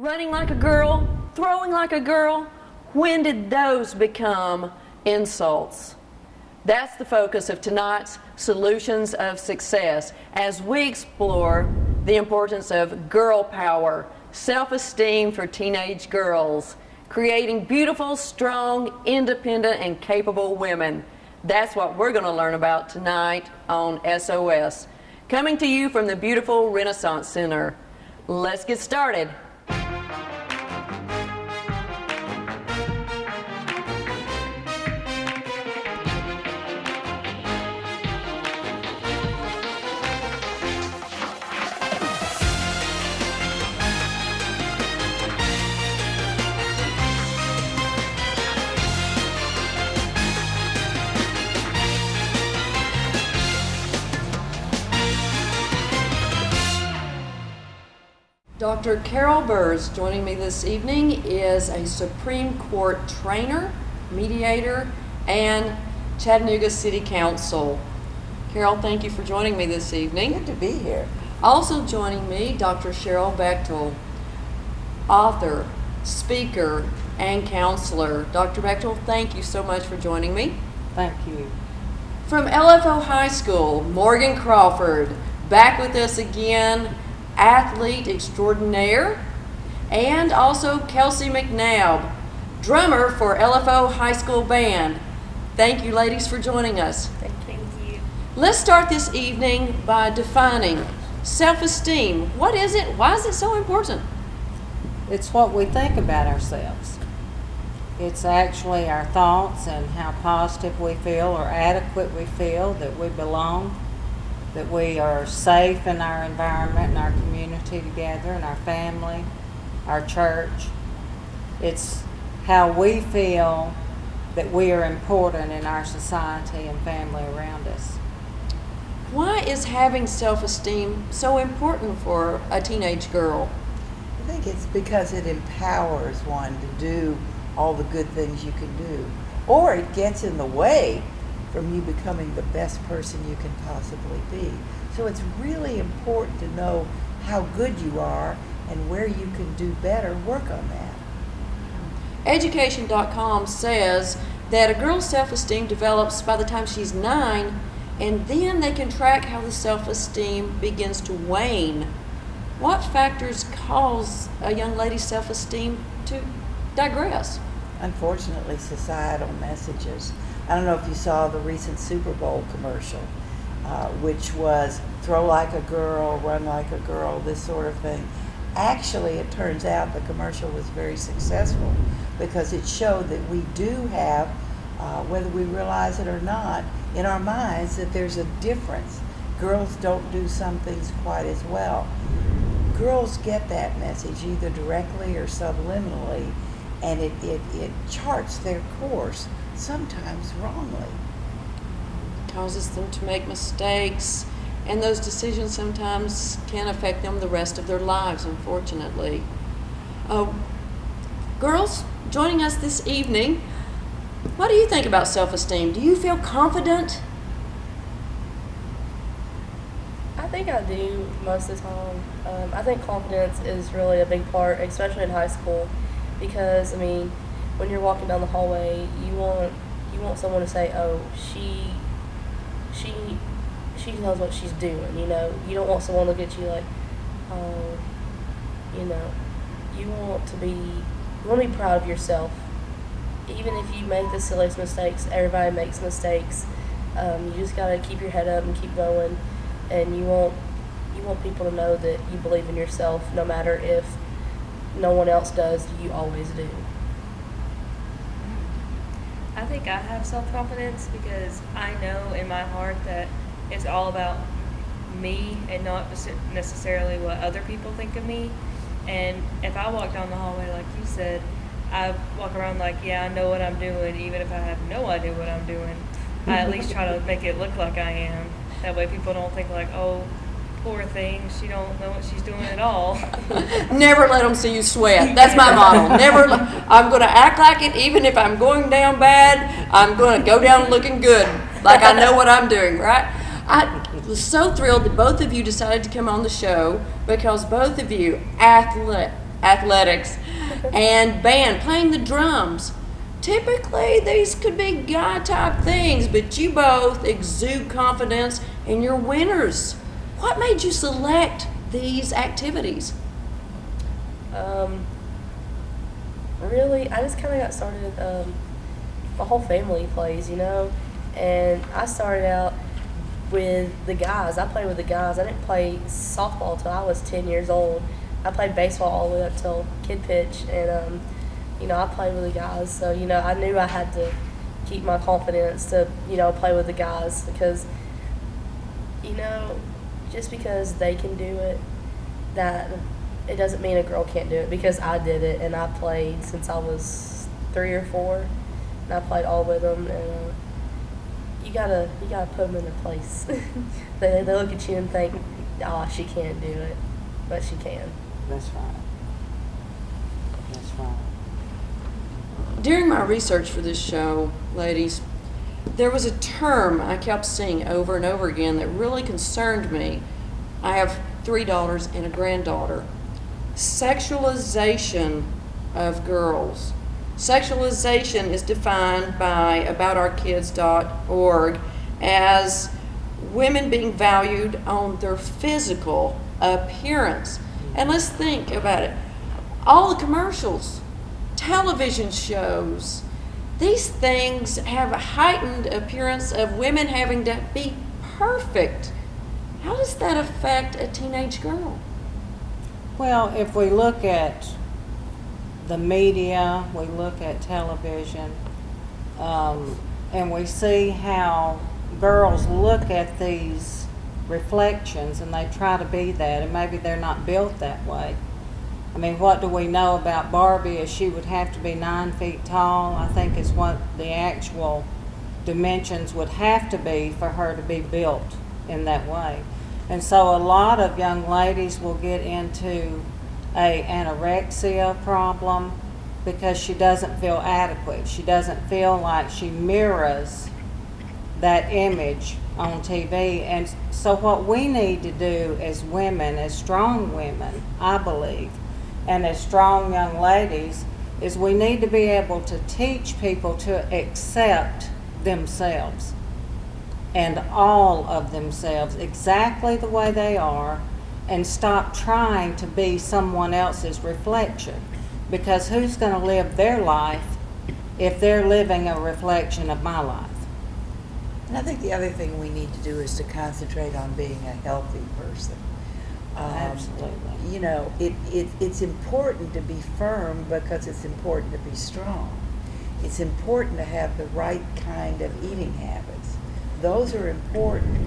Running like a girl, throwing like a girl, when did those become insults? That's the focus of tonight's Solutions of Success as we explore the importance of girl power, self-esteem for teenage girls, creating beautiful, strong, independent, and capable women. That's what we're going to learn about tonight on SOS. Coming to you from the beautiful Renaissance Center. Let's get started. Dr. Carol Burrs joining me this evening is a Supreme Court trainer, mediator, and Chattanooga City Council. Carol, thank you for joining me this evening. Good to be here. Also joining me, Dr. Cheryl Bechtel, author, speaker, and counselor. Dr. Bechtel, thank you so much for joining me. Thank you. From LFO High School, Morgan Crawford, back with us again, athlete extraordinaire, and also Kelsey McNabb, drummer for LFO High School Band. Thank you, ladies, for joining us. Thank you. Let's start this evening by defining self-esteem. What is it? Why is it so important? It's what we think about ourselves. It's actually our thoughts and how positive we feel or adequate we feel, that we belong, that we are safe in our environment and our community together, and our family, our church. It's how we feel that we are important in our society and family around us. Why is having self-esteem so important for a teenage girl? I think it's because it empowers one to do all the good things you can do, or it gets in the way from you becoming the best person you can possibly be. So it's really important to know how good you are and where you can do better. Work on that. Education.com says that a girl's self-esteem develops by the time she's 9, and then they can track how the self-esteem begins to wane. What factors cause a young lady's self-esteem to digress? Unfortunately, societal messages. I don't know if you saw the recent Super Bowl commercial, which was throw like a girl, run like a girl, this sort of thing. Actually, it turns out the commercial was very successful because it showed that we do have, whether we realize it or not, in our minds that there's a difference. Girls don't do some things quite as well. Girls get that message either directly or subliminally, and it charts their course, sometimes wrongly. Causes them to make mistakes, and those decisions sometimes can affect them the rest of their lives, unfortunately. Girls joining us this evening, what do you think about self-esteem? Do you feel confident? I think I do most of the time. I think confidence is really a big part, especially in high school, because when you're walking down the hallway, you want someone to say, "Oh, she knows what she's doing." You don't want someone to look at you like, "Oh," you want to be proud of yourself. Even if you make the silliest mistakes, everybody makes mistakes. You just gotta keep your head up and keep going, and you want people to know that you believe in yourself, no matter if no one else does. You always do. I think I have self-confidence because I know in my heart that it's all about me and not necessarily what other people think of me. And if I walk down the hallway, like you said, I walk around like, yeah, I know what I'm doing, even if I have no idea what I'm doing. I at least try to make it look like I am. That way people don't think like, oh, poor thing, she don't know what she's doing at all. Never let them see you sweat. That's my motto. I'm going to act like it, even if I'm going down bad. I'm going to go down looking good, like I know what I'm doing, right? I was so thrilled that both of you decided to come on the show because both of you, athletics, and band, playing the drums. Typically, these could be guy type things, but you both exude confidence and you're winners. What made you select these activities? Really, I just kind of got started. My whole family plays, and I started out with the guys. I played with the guys. I didn't play softball till I was 10 years old. I played baseball all the way up till kid pitch, and I played with the guys. So I knew I had to keep my confidence to play with the guys because just because they can do it, that it doesn't mean a girl can't do it, because I did it and I played since I was 3 or 4, and I played all with them. And you gotta put them in their place. they look at you and think, "Oh, she can't do it," but she can. That's right. That's right. During my research for this show, ladies, there was a term I kept seeing over and over again that really concerned me. I have 3 daughters and a granddaughter. Sexualization of girls. Sexualization is defined by aboutourkids.org as women being valued on their physical appearance. And let's think about it. All the commercials, television shows, these things have a heightened appearance of women having to be perfect. How does that affect a teenage girl? Well, if we look at the media, we look at television, and we see how girls look at these reflections and they try to be that, and maybe they're not built that way. I mean, what do we know about Barbie? Is she would have to be 9 feet tall. I think is what the actual dimensions would have to be for her to be built in that way. And so a lot of young ladies will get into a anorexia problem because she doesn't feel adequate. She doesn't feel like she mirrors that image on TV. And so what we need to do as women, as strong women, I believe, and as strong young ladies, is we need to be able to teach people to accept themselves and all of themselves exactly the way they are, and stop trying to be someone else's reflection. Because who's going to live their life if they're living a reflection of my life? And I think the other thing we need to do is to concentrate on being a healthy person. Absolutely. It's important to be firm because it's important to be strong. It's important to have the right kind of eating habits. Those are important.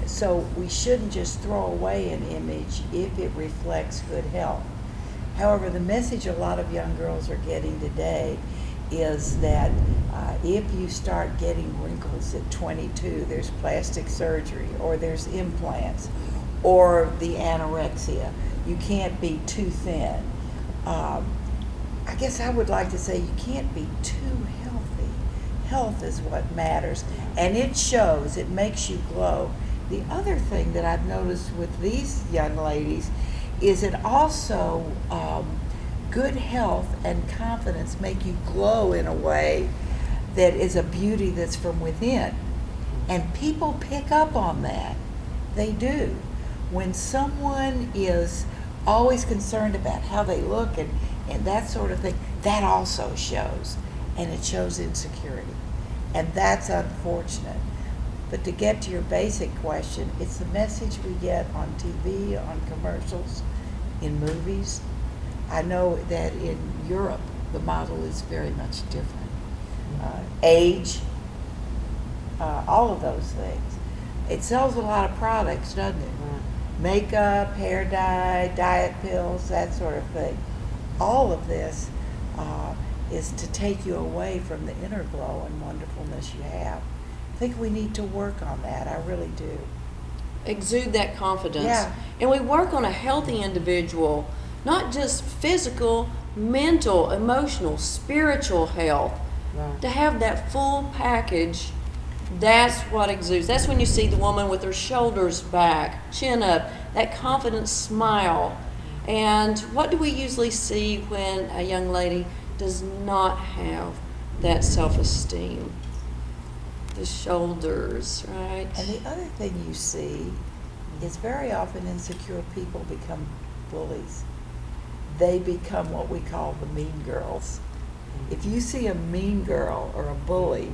So we shouldn't just throw away an image if it reflects good health. However, the message a lot of young girls are getting today is that if you start getting wrinkles at 22, there's plastic surgery, or there's implants, or the anorexia. You can't be too thin. I guess I would like to say you can't be too healthy. Health is what matters, and it shows. It makes you glow. The other thing that I've noticed with these young ladies is it also good health and confidence make you glow in a way that is a beauty that's from within. And people pick up on that. They do. When someone is always concerned about how they look and that sort of thing, that also shows. And it shows insecurity. And that's unfortunate. But to get to your basic question, it's the message we get on TV, on commercials, in movies. I know that in Europe, the model is very much different. Age, all of those things. It sells a lot of products, doesn't it? Makeup, hair dye, diet pills, that sort of thing. All of this is to take you away from the inner glow and wonderfulness you have. I think we need to work on that. I really do. Exude that confidence. Yeah. And we work on a healthy individual, not just physical, mental, emotional, spiritual health. Right. To have that full package, that's what exudes. That's when you see the woman with her shoulders back, chin up, that confident smile. And what do we usually see when a young lady does not have that self-esteem? The shoulders, right? And the other thing you see is very often insecure people become bullies. They become what we call the mean girls. If you see a mean girl or a bully,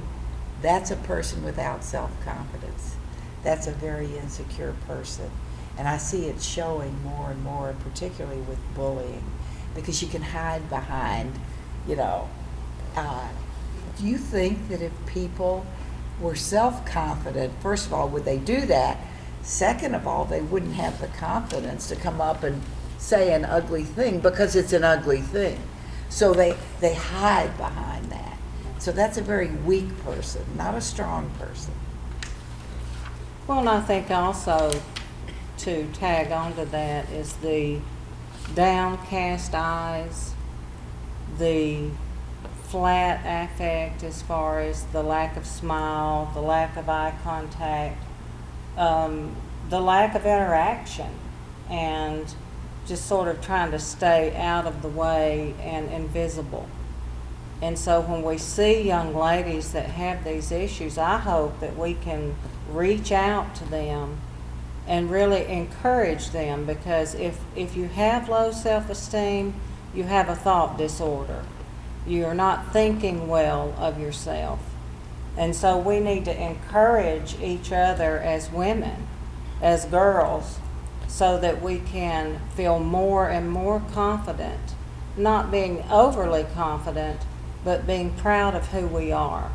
that's a person without self-confidence. That's a very insecure person. And I see it showing more and more, particularly with bullying, because you can hide behind, you know. Do you think that if people were self-confident, first of all, would they do that? Second of all, they wouldn't have the confidence to come up and say an ugly thing because it's an ugly thing. So they hide behind that. So that's a very weak person, not a strong person. Well, and I think also to tag onto that is the downcast eyes, the flat affect as far as the lack of smile, the lack of eye contact, the lack of interaction, and just sort of trying to stay out of the way and invisible. And so when we see young ladies that have these issues, I hope that we can reach out to them and really encourage them, because if you have low self-esteem, you have a thought disorder. You're not thinking well of yourself. And so we need to encourage each other as women, as girls, so that we can feel more and more confident, not being overly confident, but being proud of who we are.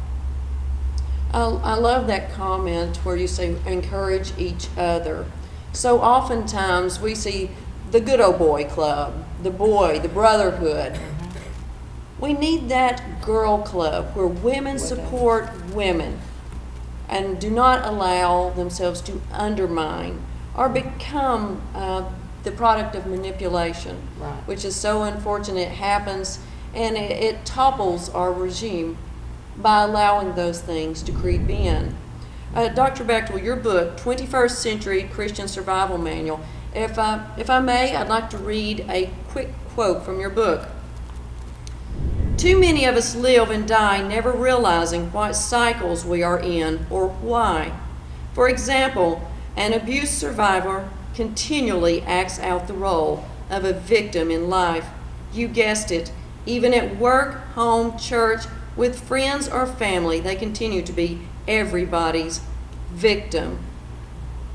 I love that comment where you say encourage each other. So oftentimes we see the good old boy club, the brotherhood. We need that girl club where women support women and do not allow themselves to undermine or become the product of manipulation, Right. which is so unfortunate. It happens, and it topples our regime by allowing those things to creep in. Dr. Bechtel, your book, 21st Century Christian Survival Manual, if I may, I'd like to read a quick quote from your book. Too many of us live and die never realizing what cycles we are in or why. For example, an abuse survivor continually acts out the role of a victim in life. You guessed it, even at work, home, church, with friends or family, they continue to be everybody's victim.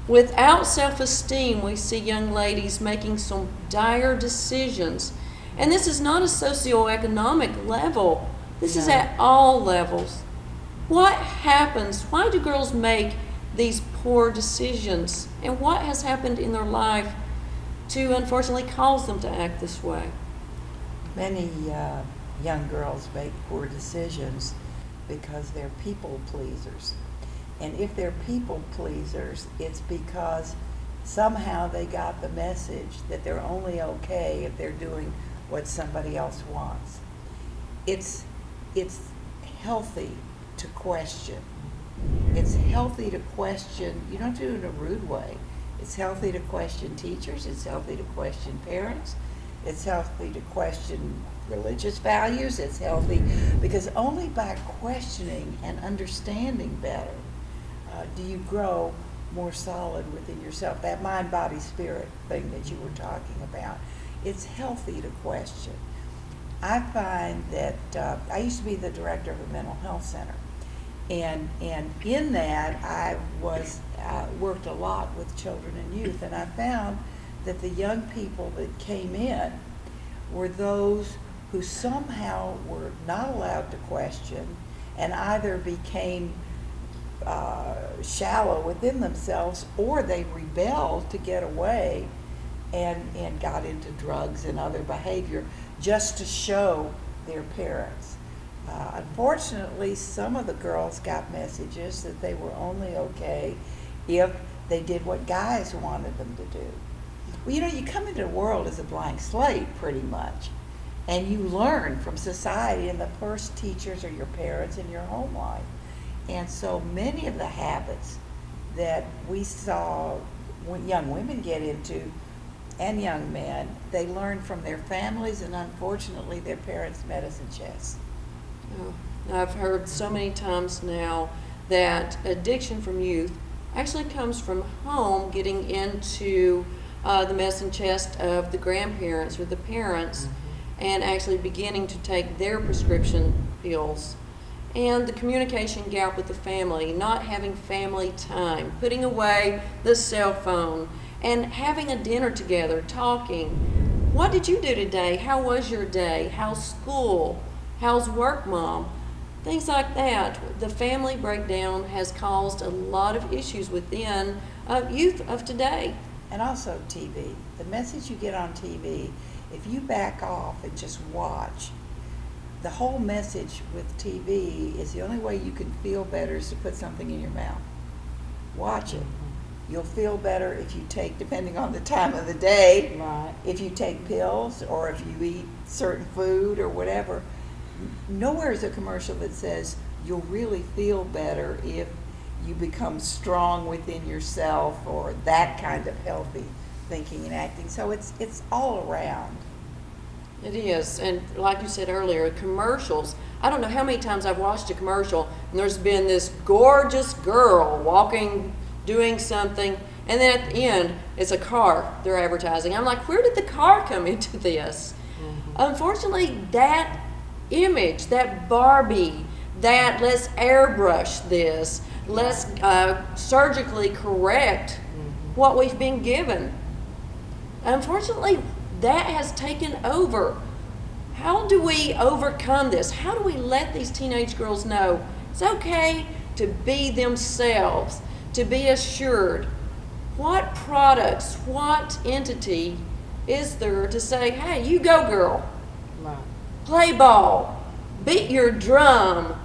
Without self-esteem, we see young ladies making some dire decisions. And this is not a socioeconomic level. This is at all levels. What happens? Why do girls make these poor decisions? And what has happened in their life to unfortunately cause them to act this way? Many young girls make poor decisions because they're people pleasers. And if they're people pleasers, it's because somehow they got the message that they're only okay if they're doing what somebody else wants. It's healthy to question. It's healthy to question. You don't do it in a rude way. It's healthy to question teachers. It's healthy to question parents. It's healthy to question religious values. It's healthy because only by questioning and understanding better do you grow more solid within yourself. That mind, body, spirit thing that you were talking about. It's healthy to question. I find that I used to be the director of a mental health center, and in that I was worked a lot with children and youth, and I found that the young people that came in were those who somehow were not allowed to question and either became shallow within themselves, or they rebelled to get away and got into drugs and other behavior just to show their parents. Unfortunately, some of the girls got messages that they were only okay if they did what guys wanted them to do. Well, you know, you come into the world as a blank slate pretty much, and you learn from society, and the first teachers are your parents and your home life. And so many of the habits that we saw when young women get into and young men, they learn from their families and unfortunately their parents' medicine chest. Oh, I've heard so many times now that addiction from youth actually comes from home getting into the medicine chest of the grandparents or the parents and actually beginning to take their prescription pills. And the communication gap with the family, not having family time, putting away the cell phone, and having a dinner together, talking. What did you do today? How was your day? How's school? How's work, Mom? Things like that. The family breakdown has caused a lot of issues within youth of today. And also TV. The message you get on TV, if you back off and just watch, the whole message with TV is the only way you can feel better is to put something in your mouth. Watch it. You'll feel better if you take, depending on the time of the day, Right. if you take pills or if you eat certain food or whatever. Nowhere is a commercial that says you'll really feel better if you become strong within yourself or that kind of healthy thinking and acting. So it's all around. It is, and like you said earlier, commercials. I don't know how many times I've watched a commercial and there's been this gorgeous girl walking, doing something, and then at the end, it's a car they're advertising. I'm like, where did the car come into this? Unfortunately, that image, that Barbie, that let's airbrush this, let's surgically correct what we've been given. Unfortunately, that has taken over. How do we overcome this? How do we let these teenage girls know it's okay to be themselves, to be assured? What products, what entity is there to say, hey, you go girl, Right. play ball, beat your drum,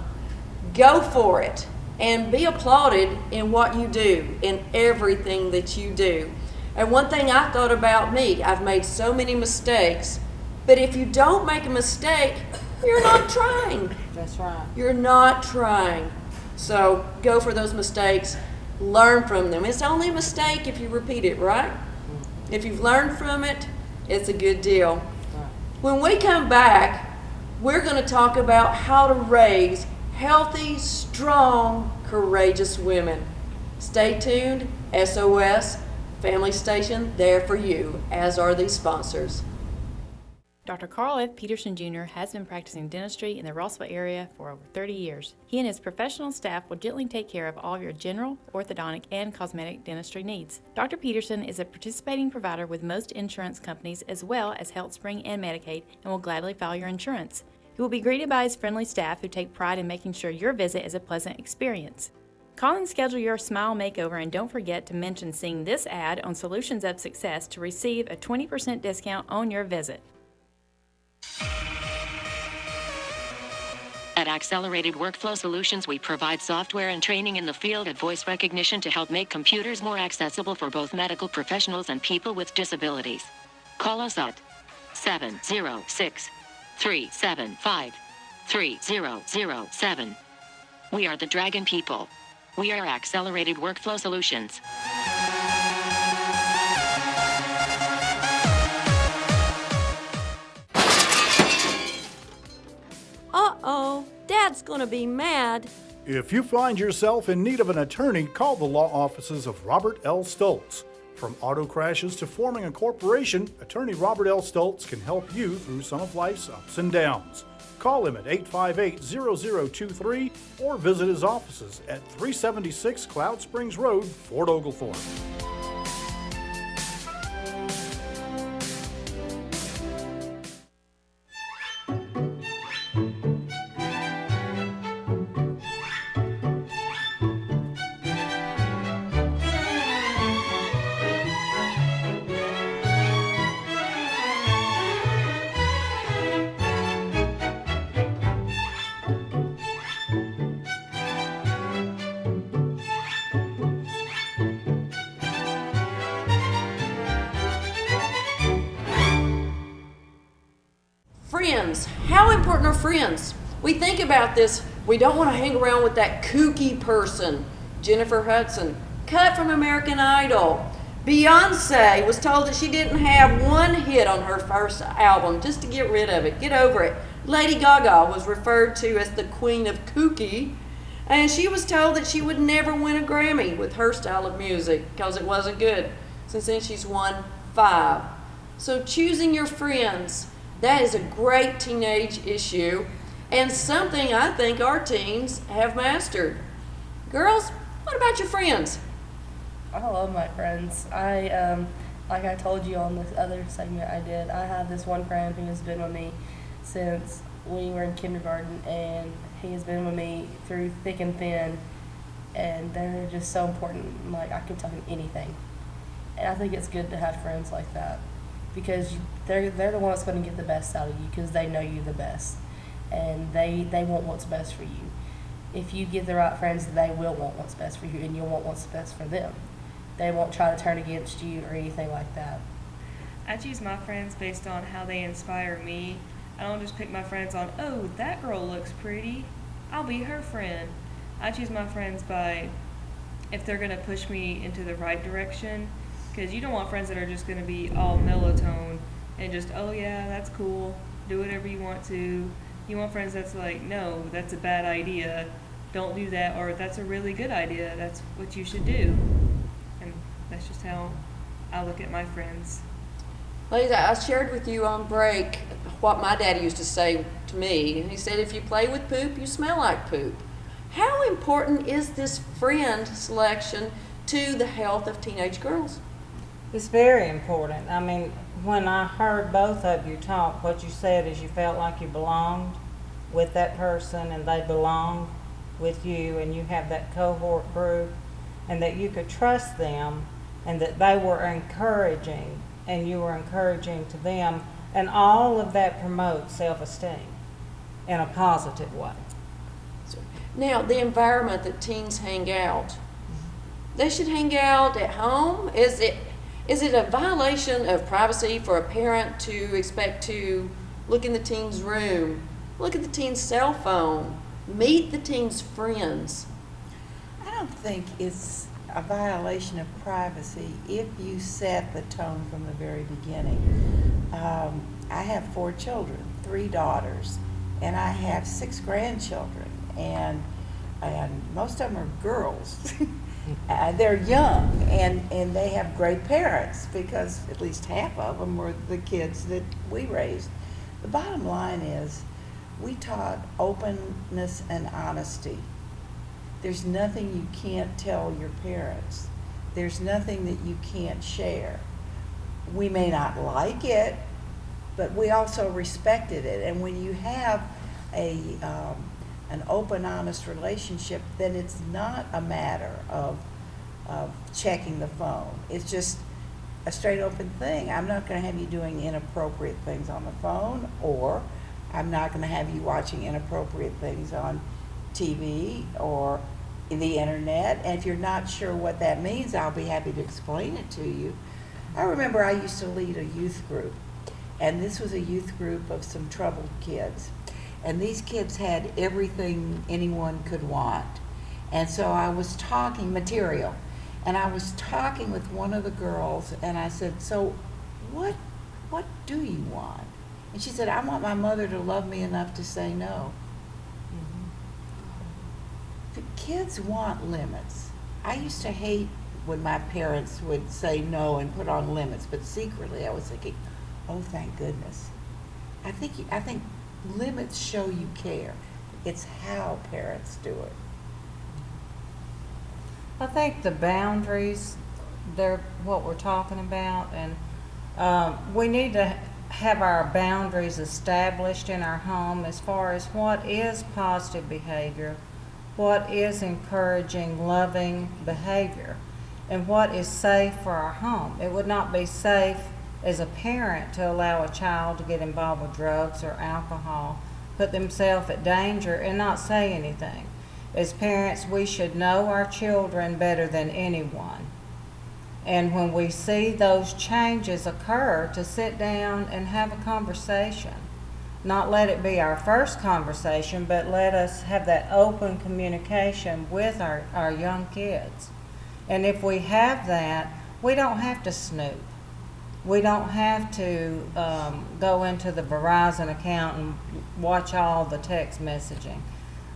go for it, and be applauded in what you do, in everything that you do. And one thing I thought about me, I've made so many mistakes, but if you don't make a mistake, you're not trying. That's right. You're not trying. So go for those mistakes, learn from them. It's only a mistake if you repeat it, right? If you've learned from it, it's a good deal. Right. When we come back, we're going to talk about how to raise healthy, strong, courageous women. Stay tuned. SOS Family Station, there for you, as are these sponsors. Dr. Carl F. Peterson Jr. has been practicing dentistry in the Rossville area for over 30 years. He and his professional staff will gently take care of all your general, orthodontic, and cosmetic dentistry needs. Dr. Peterson is a participating provider with most insurance companies as well as HealthSpring and Medicaid and will gladly file your insurance. He will be greeted by his friendly staff who take pride in making sure your visit is a pleasant experience. Call and schedule your smile makeover, and don't forget to mention seeing this ad on Solutions of Success to receive a 20% discount on your visit. At Accelerated Workflow Solutions, we provide software and training in the field of voice recognition to help make computers more accessible for both medical professionals and people with disabilities. Call us at 706-375-3007. We are the Dragon People. We are Accelerated Workflow Solutions. Uh-oh, Dad's gonna be mad. If you find yourself in need of an attorney, call the law offices of Robert L. Stoltz. From auto crashes to forming a corporation, attorney Robert L. Stoltz can help you through some of life's ups and downs. Call him at 858-0023 or visit his offices at 376 Cloud Springs Road, Fort Oglethorpe. Friends, how important are friends? We think about this, we don't want to hang around with that kooky person, Jennifer Hudson, cut from American Idol, Beyonce was told that she didn't have one hit on her first album, just to get rid of it, get over it. Lady Gaga was referred to as the queen of kooky, and she was told that she would never win a Grammy with her style of music because it wasn't good. Since then, she's won 5. So choosing your friends, that is a great teenage issue and something I think our teens have mastered. Girls, what about your friends? I love my friends. Like I told you on this other segment I did, I have this one friend who has been with me since we were in kindergarten, and he has been with me through thick and thin, and they're just so important. Like, I can tell him anything. And I think it's good to have friends like that, because they're the ones that's going to get the best out of you, because they know you the best, and they want what's best for you. If you get the right friends, they will want what's best for you, and you'll want what's best for them. They won't try to turn against you or anything like that. I choose my friends based on how they inspire me. I don't just pick my friends on, oh, that girl looks pretty, I'll be her friend. I choose my friends by if they're going to push me into the right direction, because you don't want friends that are just going to be all mellow tone and just, oh yeah, that's cool, do whatever you want to. You want friends that's like, no, that's a bad idea, don't do that, or that's a really good idea, that's what you should do. And that's just how I look at my friends. Ladies, I shared with you on break what my daddy used to say to me. He said, if you play with poop, you smell like poop. How important is this friend selection to the health of teenage girls? It's very important. I mean, when I heard both of you talk, what you said is you felt like you belonged with that person and they belonged with you, and you have that cohort group, and that you could trust them, and that they were encouraging and you were encouraging to them, and all of that promotes self-esteem in a positive way. Now, the environment that teens hang out, they should hang out at home. Is it a violation of privacy for a parent to expect to look in the teen's room, look at the teen's cell phone, meet the teen's friends? I don't think it's a violation of privacy if you set the tone from the very beginning. I have 4 children, 3 daughters, and I have 6 grandchildren, and most of them are girls. They're young, and they have great parents, because at least half of them were the kids that we raised. The bottom line is, we taught openness and honesty. There's nothing you can't tell your parents. There's nothing that you can't share. We may not like it, but we also respected it. And when you have an open, honest relationship, then it's not a matter of checking the phone. It's just a straight open thing. I'm not going to have you doing inappropriate things on the phone, or I'm not going to have you watching inappropriate things on TV or in the internet. And if you're not sure what that means, I'll be happy to explain it to you. I remember I used to lead a youth group, and this was a youth group of some troubled kids. And these kids had everything anyone could want. And so I was talking material, and I was talking with one of the girls, and I said, so what do you want? And she said, I want my mother to love me enough to say no. The kids want limits. I used to hate when my parents would say no and put on limits, but secretly I was thinking, oh, thank goodness. I think limits show you care. It's how parents do it. I think the boundaries, they're what we're talking about, and we need to have our boundaries established in our home as far as what is positive behavior, what is encouraging, loving behavior, and what is safe for our home. It would not be safe as a parent to allow a child to get involved with drugs or alcohol, put themselves at danger, and not say anything. As parents, we should know our children better than anyone. And when we see those changes occur, to sit down and have a conversation. Not let it be our first conversation, but let us have that open communication with our young kids. And if we have that, we don't have to snoop. We don't have to go into the Verizon account and watch all the text messaging.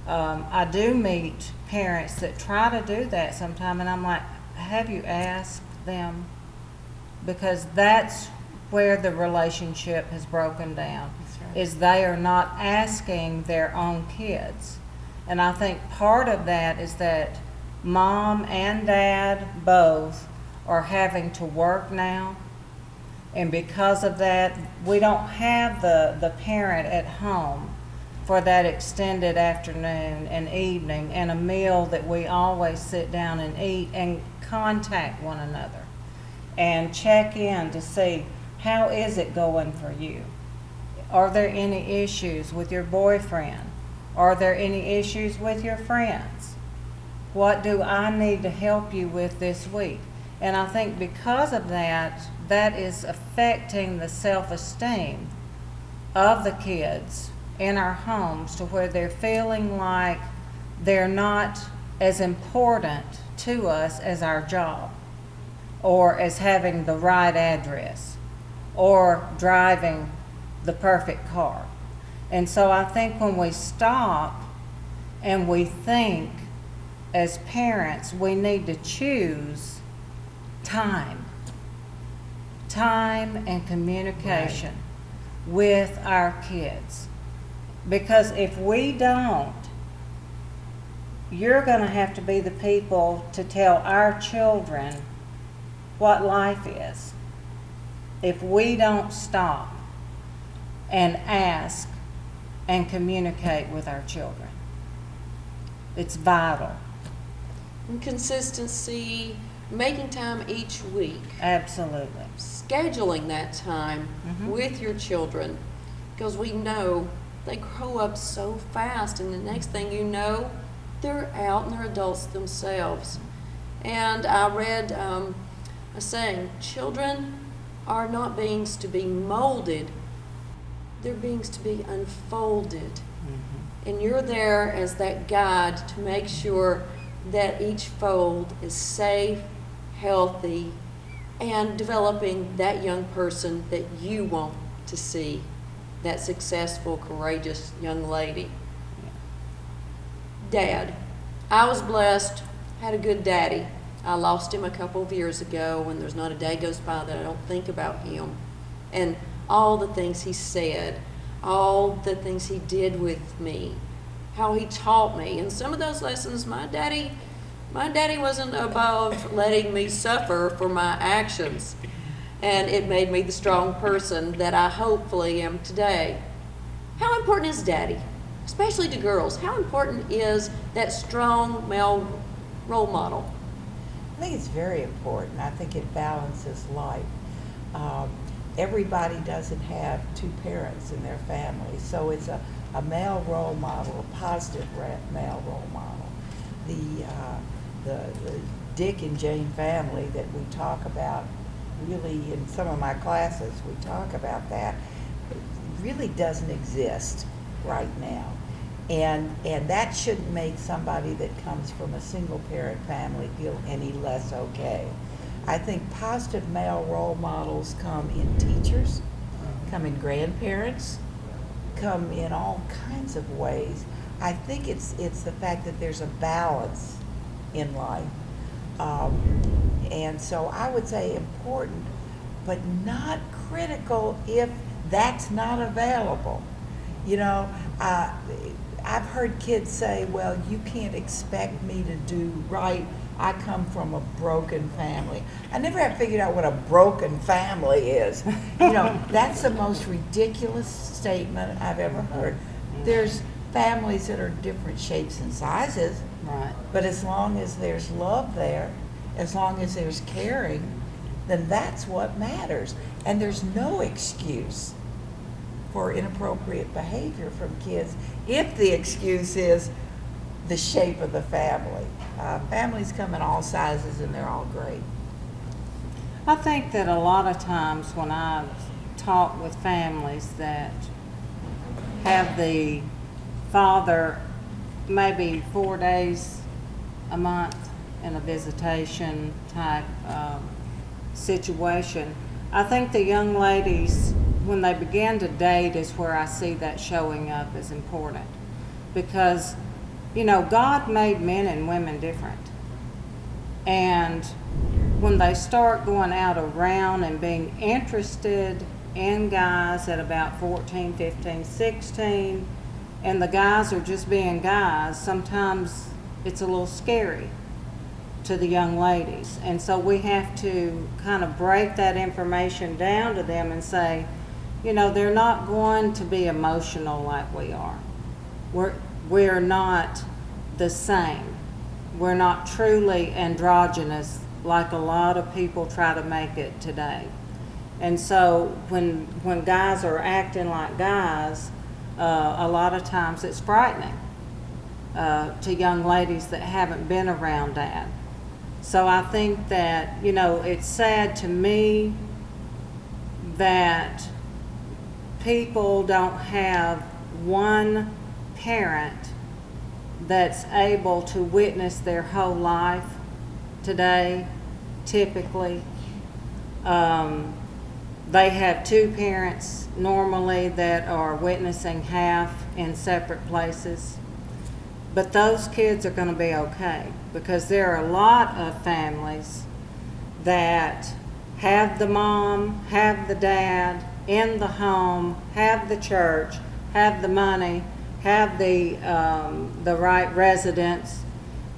I do meet parents that try to do that sometime, and I'm like, have you asked them? Because that's where the relationship has broken down, is they are not asking their own kids. And I think part of that is that mom and dad both are having to work now. And because of that, we don't have the parent at home for that extended afternoon and evening and a meal that we always sit down and eat and contact one another and check in to see how is it going for you. Are there any issues with your boyfriend? Are there any issues with your friends? What do I need to help you with this week? And I think because of that, that is affecting the self-esteem of the kids in our homes to where they're feeling like they're not as important to us as our job, or as having the right address, or driving the perfect car. And so I think when we stop and we think as parents, we need to choose time and communication with our kids. Because if we don't, you're going to have to be the people to tell our children what life is. If we don't stop and ask and communicate with our children, it's vital. And consistency, making time each week. Absolutely. Scheduling that time with your children, because we know they grow up so fast, and the next thing you know, they're out and they're adults themselves. And I read a saying, children are not beings to be molded, they're beings to be unfolded. And you're there as that guide to make sure that each fold is safe, healthy, and developing that young person that you want to see, that successful, courageous young lady. Dad. I was blessed, had a good daddy. I lost him a couple of years ago, and there's not a day goes by that I don't think about him. And all the things he said, all the things he did with me, how he taught me. And some of those lessons, my daddy wasn't above letting me suffer for my actions. And it made me the strong person that I hopefully am today. How important is daddy? Especially to girls. How important is that strong male role model? I think it's very important. I think it balances life. Everybody doesn't have two parents in their family, so it's a male role model, a positive male role model. The Dick and Jane family that we talk about, really in some of my classes we talk about that, it really doesn't exist right now. And that shouldn't make somebody that comes from a single parent family feel any less okay. I think positive male role models come in teachers, come in grandparents, come in all kinds of ways. I think it's the fact that there's a balance in life. And so I would say important, but not critical if that's not available. You know, I've heard kids say, well, you can't expect me to do right. I come from a broken family. I never have figured out what a broken family is. You know, that's the most ridiculous statement I've ever heard. There's families that are different shapes and sizes, Right. but as long as there's love there, as long as there's caring, then that's what matters. And there's no excuse for inappropriate behavior from kids if the excuse is the shape of the family. Families come in all sizes and they're all great. I think that a lot of times when I talk with families that have the father maybe 4 days a month in a visitation type situation. I think the young ladies, when they begin to date, is where I see that showing up as important. Because, you know, God made men and women different. And when they start going out around and being interested in guys at about 14, 15, 16, and the guys are just being guys, sometimes it's a little scary to the young ladies. And so we have to kind of break that information down to them and say, you know, they're not going to be emotional like we are. We're not the same. We're not truly androgynous like a lot of people try to make it today. And so when guys are acting like guys, a lot of times it's frightening to young ladies that haven't been around that. So I think that, you know, it's sad to me that people don't have one parent that's able to witness their whole life today, typically. They have two parents normally that are witnessing half in separate places. But those kids are going to be okay, because there are a lot of families that have the mom, have the dad in the home, have the church, have the money, have the right residence,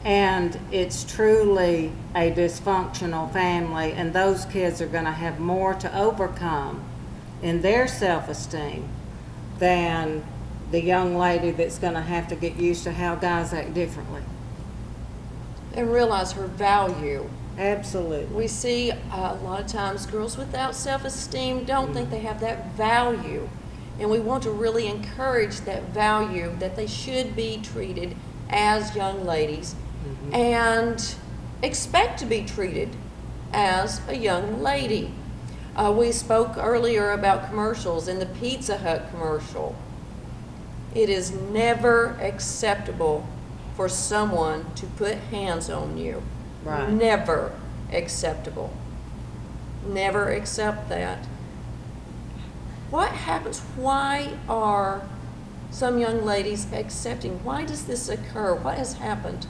and it's truly a dysfunctional family, and those kids are going to have more to overcome in their self-esteem than the young lady that's going to have to get used to how guys act differently. And realize her value. Absolutely. We see a lot of times girls without self-esteem don't think they have that value. And we want to really encourage that value, that they should be treated as young ladies and expect to be treated as a young lady. We spoke earlier about commercials and the Pizza Hut commercial. It is never acceptable for someone to put hands on you. Right. Never acceptable. Never accept that. What happens? Why are some young ladies accepting? Why does this occur? What has happened?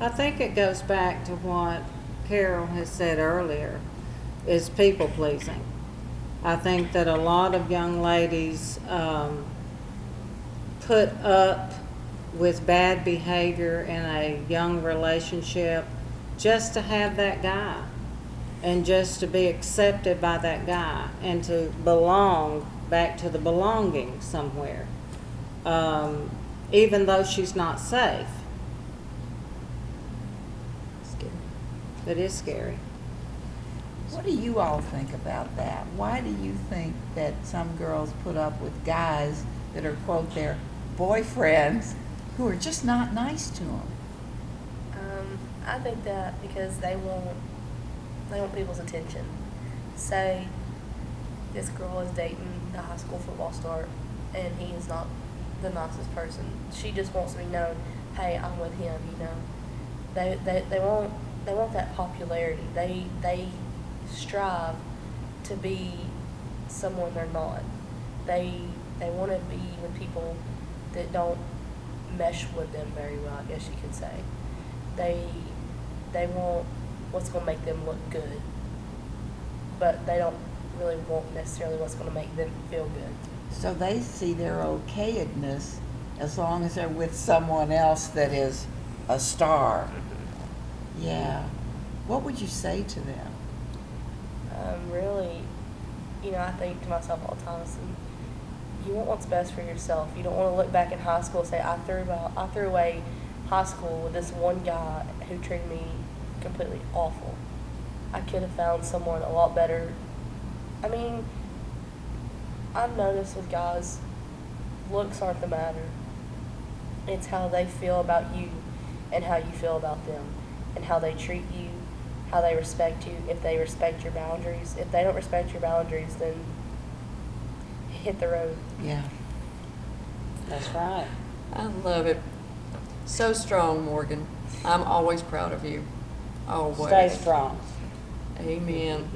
I think it goes back to what Carol has said earlier, is people pleasing. I think that a lot of young ladies put up with bad behavior in a young relationship just to have that guy and just to be accepted by that guy and to belong back to the belonging somewhere, even though she's not safe. Scary. It is scary. What do you all think about that? Why do you think that some girls put up with guys that are, quote, their boyfriends who are just not nice to them? I think that because they want people's attention. Say this girl is dating the high school football star and he is not the nicest person. She just wants to be known, hey, I'm with him, you know. They want that popularity. They strive to be someone they're not. They want to be with people that don't mesh with them very well, I guess you could say. They want what's going to make them look good, but they don't really want necessarily what's going to make them feel good. So they see their okayedness as long as they're with someone else that is a star. Yeah. What would you say to them? Really, you know, I think to myself all the time, you want what's best for yourself. You don't want to look back in high school and say, I threw away high school with this one guy who treated me completely awful. I could have found someone a lot better. I mean, I've noticed with guys, looks aren't the matter. It's how they feel about you and how you feel about them and how they treat you, how they respect you, if they respect your boundaries. If they don't respect your boundaries, then hit the road. Yeah. That's right. I love it. So strong, Morgan. I'm always proud of you. Always. Stay strong. Amen.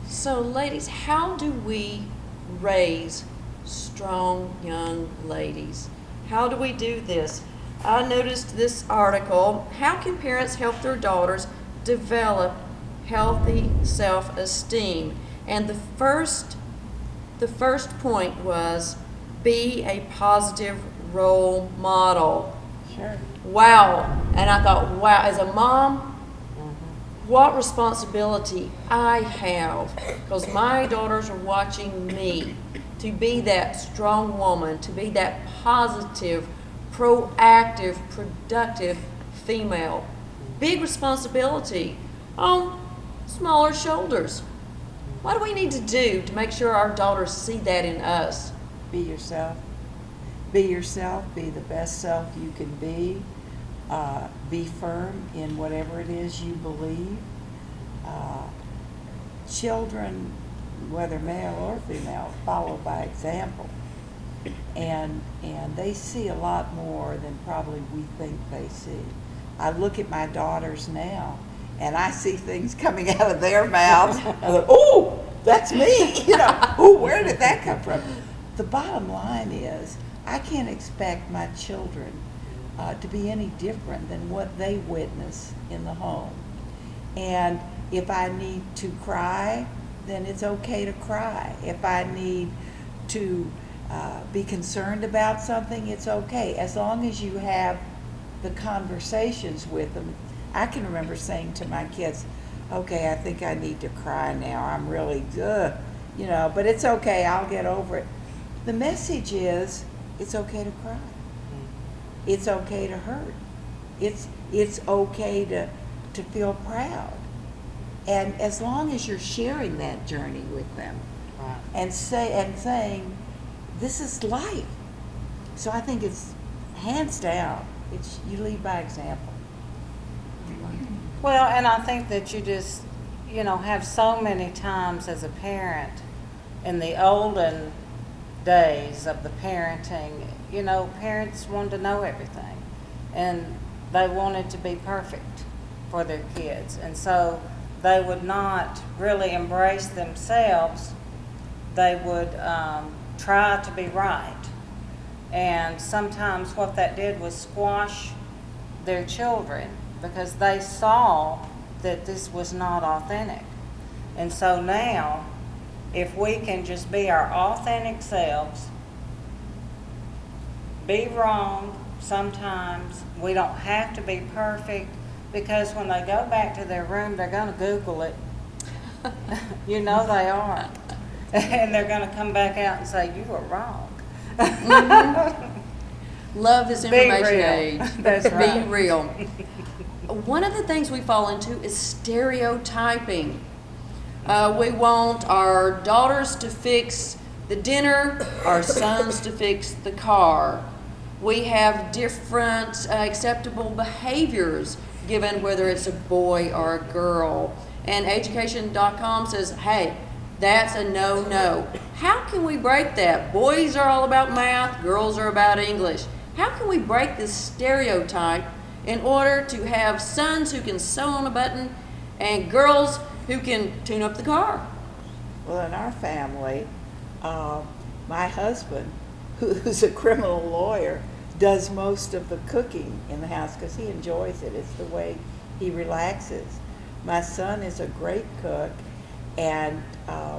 So, ladies, how do we raise strong young ladies? How do we do this? I noticed this article, How Can Parents Help Their Daughters Develop Healthy Self-Esteem? And the first point was, be a positive role model. Sure. Wow. And I thought, wow, as a mom, what responsibility I have, because my daughters are watching me, to be that strong woman, to be that positive, proactive, productive female. Big responsibility on smaller shoulders. What do we need to do to make sure our daughters see that in us? Be yourself. Be yourself. Be the best self you can be. Be firm in whatever it is you believe. Children, whether male or female, follow by example. And they see a lot more than probably we think they see. I look at my daughters now, and I see things coming out of their mouths. I go, "Oh, that's me!" You know, "Oh, where did that come from?" The bottom line is, I can't expect my children to be any different than what they witness in the home. And if I need to cry, then it's okay to cry. If I need to be concerned about something, it's okay, as long as you have the conversations with them. I can remember saying to my kids, "Okay, I think I need to cry now. I'm really good, you know, but it's okay. I'll get over it." The message is, it's okay to cry. It's okay to hurt. It's okay to feel proud. And as long as you're sharing that journey with them, Right. and saying, this is life. So I think it's hands down, it's you lead by example. Well, and I think that you just, have so many times as a parent in the olden days of the parenting, parents wanted to know everything, and they wanted to be perfect for their kids, and so they would not really embrace themselves. They would try to be right, and sometimes what that did was squash their children because they saw that this was not authentic. And so now, if we can just be our authentic selves, be wrong sometimes, we don't have to be perfect, because when they go back to their room, they're going to Google it. They are. And they're going to come back out and say, "You were wrong." Love this Be information real. age. That's right. Be real. One of the things we fall into is stereotyping. We want our daughters to fix the dinner, our sons to fix the car. We have different acceptable behaviors given whether it's a boy or a girl. And education.com says, hey, that's a no-no. How can we break that? Boys are all about math, girls are about English. How can we break this stereotype in order to have sons who can sew on a button and girls who can tune up the car? Well, in our family, my husband, who's a criminal lawyer, does most of the cooking in the house because he enjoys it. It's the way he relaxes. My son is a great cook, and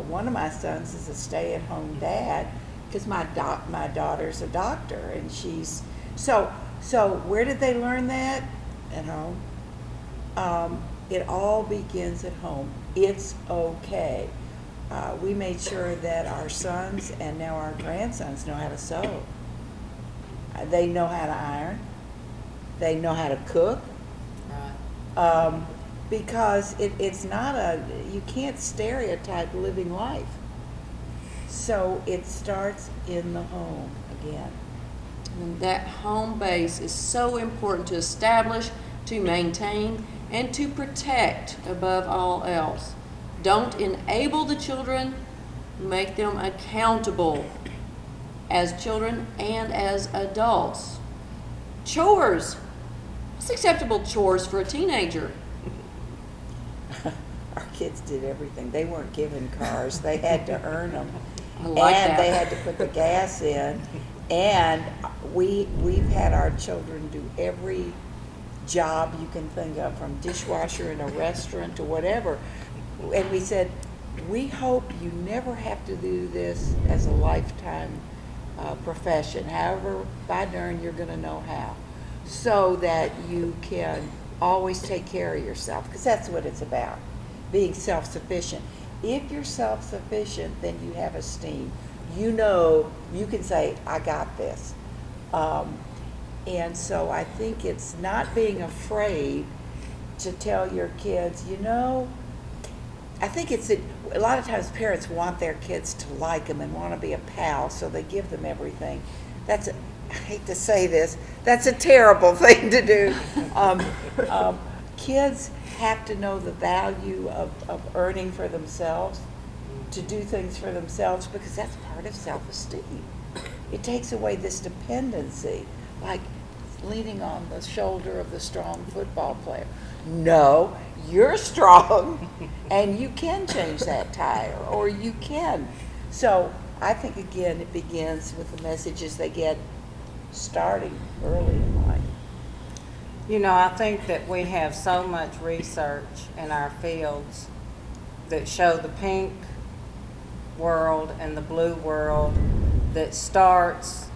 one of my sons is a stay-at-home dad because my daughter's a doctor, and she's so where did they learn that? At home. It all begins at home. It's okay. We made sure that our sons and now our grandsons know how to sew. They know how to iron. They know how to cook. Right. Because it's not you can't stereotype living life. So it starts in the home again. And that home base is so important to establish, to maintain, and to protect above all else. Don't enable the children, make them accountable as children and as adults. Chores. What's acceptable chores for a teenager? kids did everything. They weren't given cars. They had to earn them. I like And that. they had to put the gas in. And we've had our children do every job you can think of, from dishwasher in a restaurant to whatever. And we said, we hope you never have to do this as a lifetime profession. However, by darn, you're going to know how, so that you can always take care of yourself, because that's what it's about, being self-sufficient. If you're self-sufficient, then you have esteem. You know, you can say, I got this. And so I think it's not being afraid to tell your kids, you know, I think it's a lot of times parents want their kids to like them and want to be a pal, so they give them everything. I hate to say this, that's a terrible thing to do. Kids have to know the value of earning for themselves, to do things for themselves, because that's part of self-esteem. It takes away this dependency, like leaning on the shoulder of the strong football player. No, you're strong, and you can change that tire, or you can. So I think, again, it begins with the messages they get starting early in life. You know, I think that we have so much research in our fields that show the pink world and the blue world that starts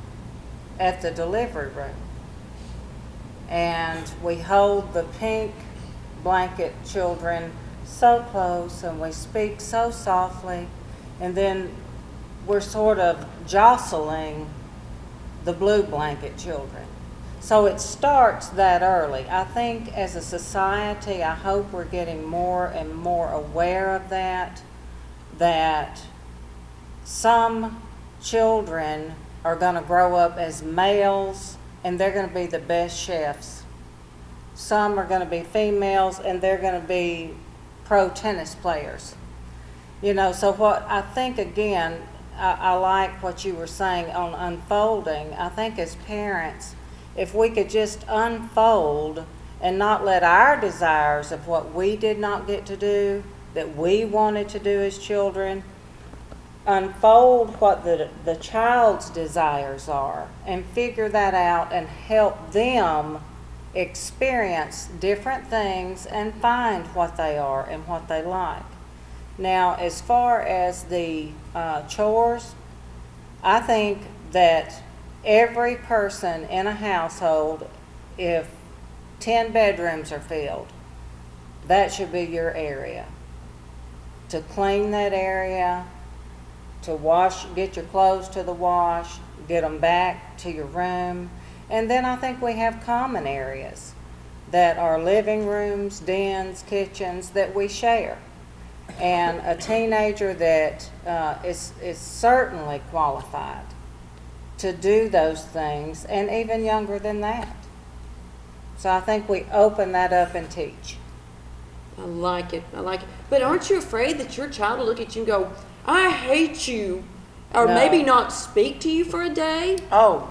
at the delivery room. And we hold the pink blanket children so close, and we speak so softly, and then we're sort of jostling the blue blanket children. So it starts that early. I think as a society, I hope we're getting more and more aware of that some children are going to grow up as males and they're going to be the best chefs. Some are going to be females and they're going to be pro tennis players. You know, so what I think, again, I like what you were saying on unfolding. I think as parents, if we could just unfold and not let our desires of what we did not get to do, that we wanted to do as children, unfold what the child's desires are and figure that out and help them experience different things and find what they are and what they like. Now, as far as the chores, I think that every person in a household, if 10 bedrooms are filled, that should be your area. To clean that area, to wash, get your clothes to the wash, get them back to your room. And then I think we have common areas that are living rooms, dens, kitchens that we share. And a teenager that is certainly qualified to do those things, and even younger than that. So I think we open that up and teach. I like it. I like it. But aren't you afraid that your child will look at you and go, I hate you, or No. maybe not speak to you for a day? Oh,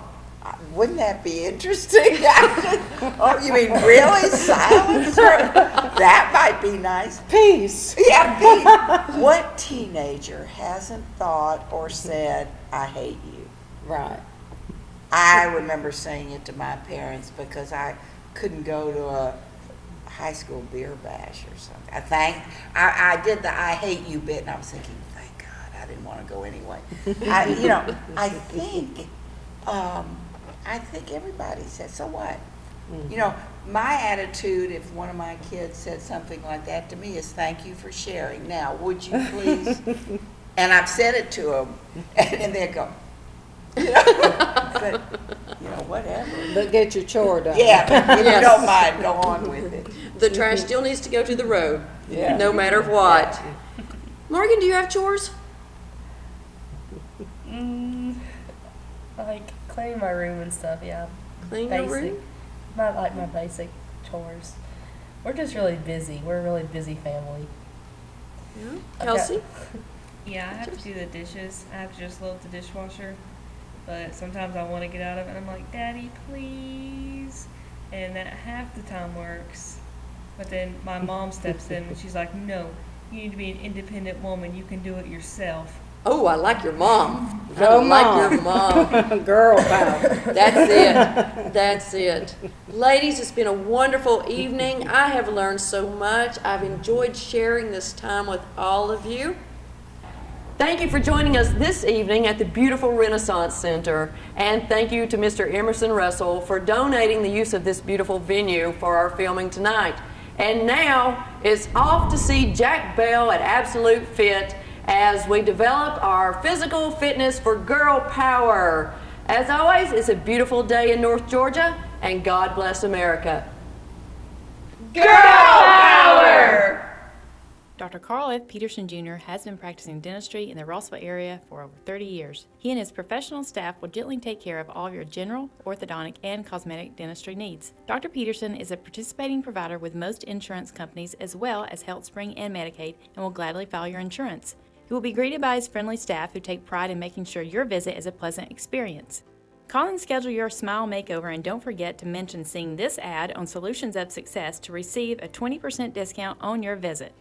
wouldn't that be interesting? Oh, you mean really? Silence? That might be nice. Peace. Yeah, peace. What teenager hasn't thought or said, I hate you? Right. I remember saying it to my parents because I couldn't go to a high school beer bash or something. I did the I hate you bit, and I was thinking, thank God, I didn't want to go anyway. I think everybody says, so what? Mm-hmm. You know, my attitude, if one of my kids said something like that to me, is thank you for sharing. Now, would you please? And I've said it to them, and they go, you know, but, you know, whatever. But get your chore done. Yeah, but if you Yes. don't mind, go on with it. The trash still needs to go to the road, Yeah. no matter what. Morgan, do you have chores? Like cleaning my room and stuff, yeah. Clean your Basic. room? My basic chores. We're just really busy. We're a really busy family. Yeah. I've got- Kelsey? Yeah, I have to do the dishes. I have to just load the dishwasher. But sometimes I want to get out of it, and I'm like, Daddy, please. And that half the time works. But then my mom steps in, and she's like, no, you need to be an independent woman. You can do it yourself. Oh, I like your mom. I Go like Mom. your mom. Girl power. That's it. That's it. Ladies, it's been a wonderful evening. I have learned so much. I've enjoyed sharing this time with all of you. Thank you for joining us this evening at the beautiful Renaissance Center. And thank you to Mr. Emerson Russell for donating the use of this beautiful venue for our filming tonight. And now it's off to see Jack Bell at Absolute Fit as we develop our physical fitness for girl power. As always, it's a beautiful day in North Georgia, and God bless America. Girl power! Dr. Carl F. Peterson Jr. has been practicing dentistry in the Rossville area for over 30 years. He and his professional staff will gently take care of all of your general, orthodontic, and cosmetic dentistry needs. Dr. Peterson is a participating provider with most insurance companies as well as HealthSpring and Medicaid and will gladly file your insurance. He will be greeted by his friendly staff who take pride in making sure your visit is a pleasant experience. Call and schedule your smile makeover, and don't forget to mention seeing this ad on Solutions of Success to receive a 20% discount on your visit.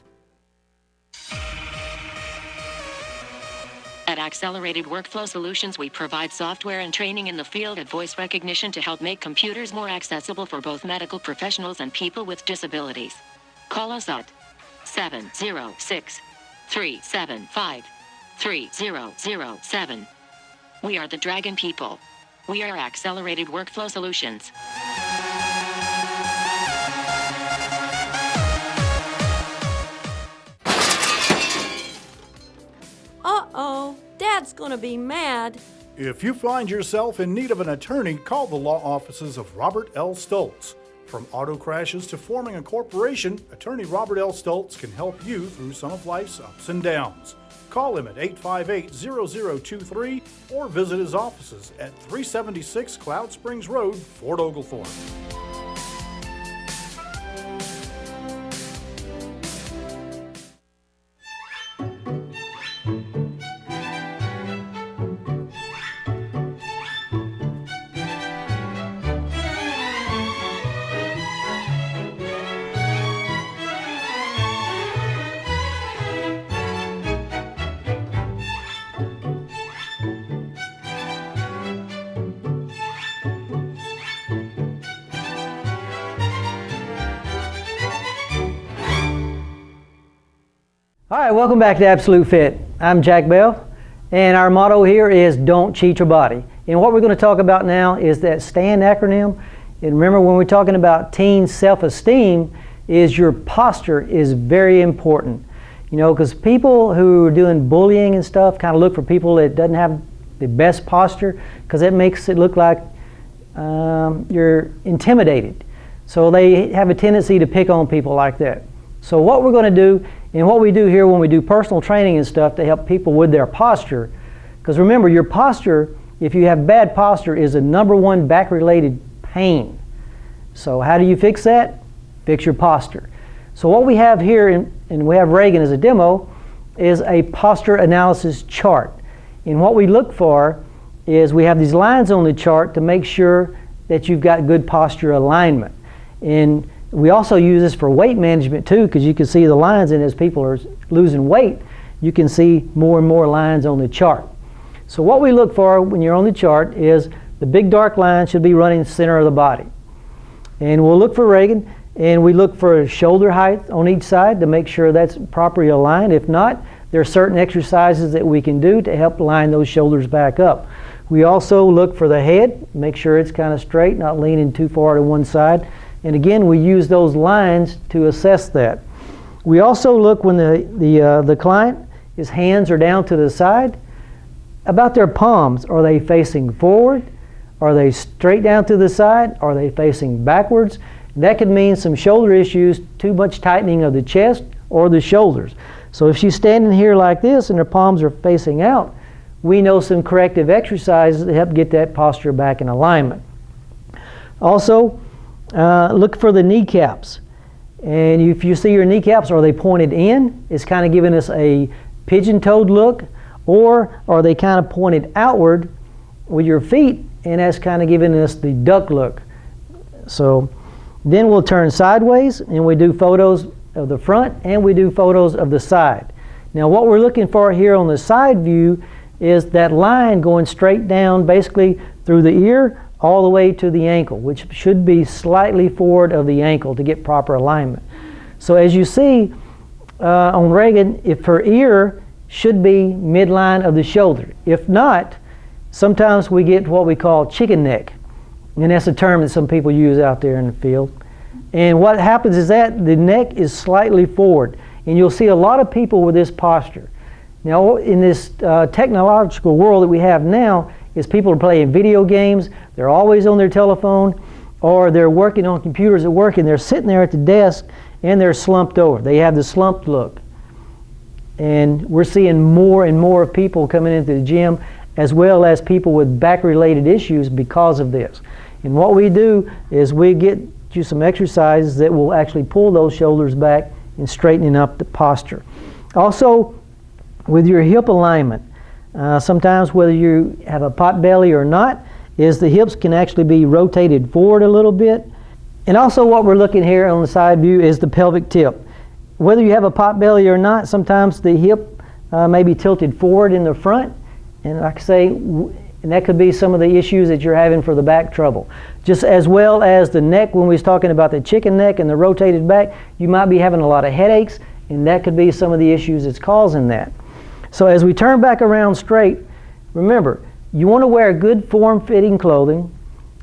At Accelerated Workflow Solutions, we provide software and training in the field of voice recognition to help make computers more accessible for both medical professionals and people with disabilities. Call us at 706-375-3007. We are the Dragon People. We are Accelerated Workflow Solutions. Uh-oh, Dad's gonna be mad. If you find yourself in need of an attorney, call the law offices of Robert L. Stoltz. From auto crashes to forming a corporation, attorney Robert L. Stoltz can help you through some of life's ups and downs. Call him at 858-0023 or visit his offices at 376 Cloud Springs Road, Fort Oglethorpe. All right, welcome back to Absolute Fit. I'm Jack Bell, and our motto here is don't cheat your body. And what we're going to talk about now is that STAND acronym. And remember, when we're talking about teen self-esteem, is your posture is very important. You know, because people who are doing bullying and stuff kind of look for people that doesn't have the best posture, because it makes it look like you're intimidated. So they have a tendency to pick on people like that. So what we're going to do, and what we do here when we do personal training and stuff to help people with their posture, because remember, your posture, if you have bad posture, is the #1 back-related pain. So how do you fix that? Fix your posture. So what we have here, and we have Reagan as a demo, is a posture analysis chart. And what we look for is we have these lines on the chart to make sure that you've got good posture alignment. And we also use this for weight management too, because you can see the lines, and as people are losing weight, you can see more and more lines on the chart. So what we look for when you're on the chart is the big dark line should be running the center of the body. And we'll look for Reagan, and we look for shoulder height on each side to make sure that's properly aligned. If not, there are certain exercises that we can do to help line those shoulders back up. We also look for the head, make sure it's kind of straight, not leaning too far to one side. And again, we use those lines to assess that. We also look when the client, his hands are down to the side, about their palms. Are they facing forward? Are they straight down to the side? Are they facing backwards? That could mean some shoulder issues, too much tightening of the chest or the shoulders. So if she's standing here like this and her palms are facing out, we know some corrective exercises to help get that posture back in alignment. Also, look for the kneecaps. And if you see your kneecaps, are they pointed in? It's kind of giving us a pigeon-toed look. Or are they kind of pointed outward with your feet? And that's kind of giving us the duck look. So then we'll turn sideways, and we do photos of the front and we do photos of the side. Now what we're looking for here on the side view is that line going straight down basically through the ear all the way to the ankle, which should be slightly forward of the ankle to get proper alignment. So as you see on Reagan, if her ear should be midline of the shoulder. If not, sometimes we get what we call chicken neck, and that's a term that some people use out there in the field. And what happens is that the neck is slightly forward, and you'll see a lot of people with this posture. Now, in this technological world that we have now, is people are playing video games, they're always on their telephone, or they're working on computers at work, and they're sitting there at the desk, and they're slumped over. They have the slumped look. And we're seeing more and more people coming into the gym, as well as people with back-related issues because of this. And what we do is we get you some exercises that will actually pull those shoulders back and straightening up the posture. Also, with your hip alignment, sometimes whether you have a pot belly or not, is the hips can actually be rotated forward a little bit. And also what we're looking here on the side view is the pelvic tip. Whether you have a pot belly or not, sometimes the hip may be tilted forward in the front, and like I say, and that could be some of the issues that you're having for the back trouble. Just as well as the neck, when we was talking about the chicken neck and the rotated back, you might be having a lot of headaches, and that could be some of the issues that's causing that. So as we turn back around straight, remember, you want to wear good form-fitting clothing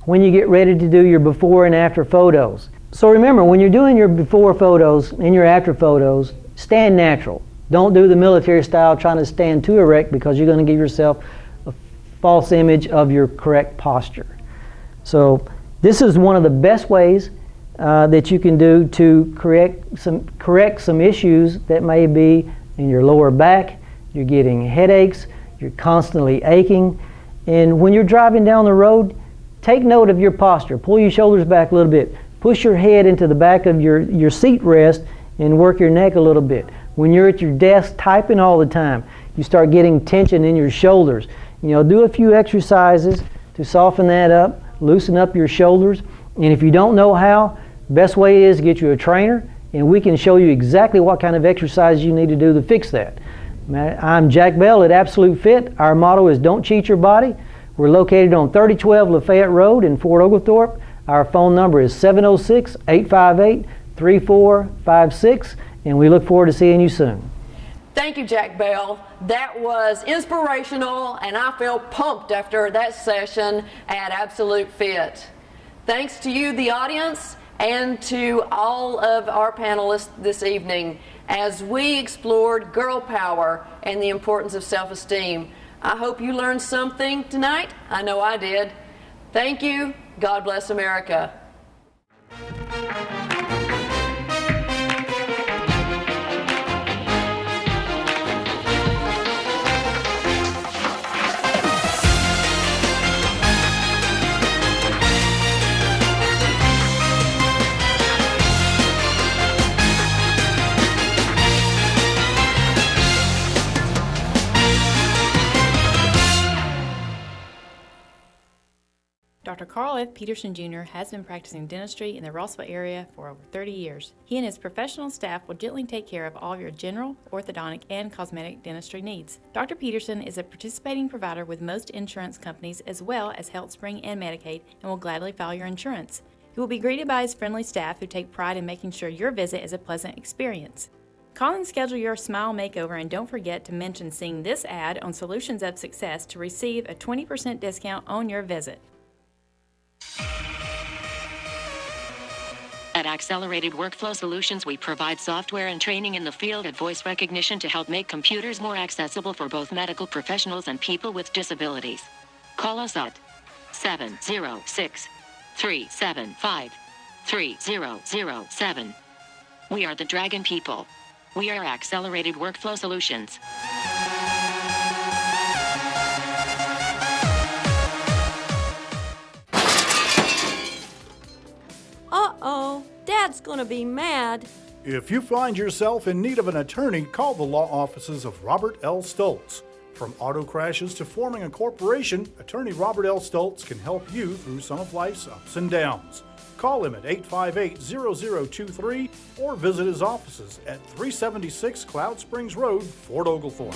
when you get ready to do your before and after photos. So remember, when you're doing your before photos and your after photos, stand natural. Don't do the military style trying to stand too erect, because you're going to give yourself a false image of your correct posture. So this is one of the best ways that you can do to correct some issues that may be in your lower back. You're getting headaches, you're constantly aching, and when you're driving down the road, take note of your posture. Pull your shoulders back a little bit. Push your head into the back of your seat rest and work your neck a little bit. When you're at your desk typing all the time, you start getting tension in your shoulders. You know, do a few exercises to soften that up, loosen up your shoulders, and if you don't know how, the best way is to get you a trainer, and we can show you exactly what kind of exercise you need to do to fix that. I'm Jack Bell at Absolute Fit. Our motto is don't cheat your body. We're located on 3012 Lafayette Road in Fort Oglethorpe. Our phone number is 706-858-3456, and we look forward to seeing you soon. Thank you, Jack Bell. That was inspirational, and I feel pumped after that session at Absolute Fit. Thanks to you, the audience, and to all of our panelists this evening as we explored girl power and the importance of self-esteem. I hope you learned something tonight. I know I did. Thank you. God bless America. Dr. Carl F. Peterson Jr. has been practicing dentistry in the Rossville area for over 30 years. He and his professional staff will gently take care of all of your general, orthodontic, and cosmetic dentistry needs. Dr. Peterson is a participating provider with most insurance companies as well as HealthSpring and Medicaid, and will gladly file your insurance. He will be greeted by his friendly staff who take pride in making sure your visit is a pleasant experience. Call and schedule your smile makeover, and don't forget to mention seeing this ad on Solutions of Success to receive a 20% discount on your visit. At Accelerated Workflow Solutions, we provide software and training in the field of voice recognition to help make computers more accessible for both medical professionals and people with disabilities. Call us at 706-375-3007. We are the Dragon People. We are Accelerated Workflow Solutions. Uh-oh, Dad's gonna be mad. If you find yourself in need of an attorney, call the law offices of Robert L. Stoltz. From auto crashes to forming a corporation, attorney Robert L. Stoltz can help you through some of life's ups and downs. Call him at 858-0023 or visit his offices at 376 Cloud Springs Road, Fort Oglethorpe.